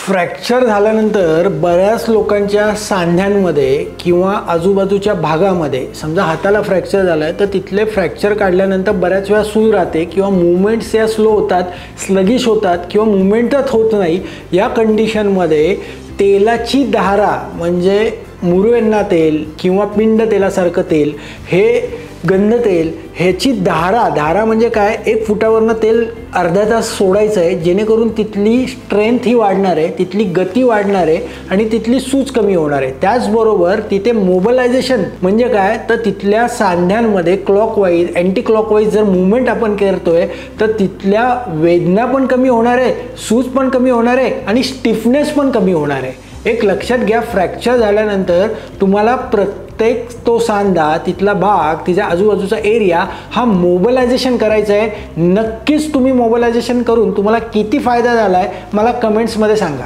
Fracture झाल्यानंतर बऱ्याच लोकांच्या सांध्यांमध्ये किंवा आजूबाजूच्या भागामध्ये समजा हाताला फ्रॅक्चर झालं आहे तर तिथले फ्रॅक्चर काढल्यानंतर बऱ्याच वेळा सूज राहते किंवा मूवमेंट्स या स्लो होतात, स्लगिश होतात किंवा मूवमेंटच होत नाही. या कंडिशनमध्ये तेलाची धारा म्हणजे मुरुवेन्ना तेल किंवा पिंड तेलासारखं तेल, हे गंध तेल, ह्याची धारा म्हणजे काय, 1 फुटावरनं तेल अर्धा तास सोडायचं आहे जेणेकरून तिथली स्ट्रेंथ ही वाढणार आहे, तिथली गती वाढणार आहे आणि तिथली सूज कमी होणार आहे. त्याचबरोबर तिथे मोबिलायझेशन म्हणजे काय तर तिथल्या सांध्यांमध्ये क्लॉकवाईज अँटी क्लॉकवाईज जर मूवमेंट आपण करतोय तर तिथल्या वेदना पण कमी होणार आहे, सूज पण कमी होणार आहे आणि स्टिफनेस पण कमी होणार आहे. एक लक्षात घ्या, फ्रॅक्चर झाल्यानंतर तुम्हाला प्रत्येक तो सांधा, तिथला भाग, तिच्या आजूबाजूचा एरिया हा मोबिलायझेशन करायचा आहे. नक्कीच तुम्ही मोबिलायझेशन करून तुम्हाला किती फायदा झाला आहे मला कमेंट्समध्ये सांगा.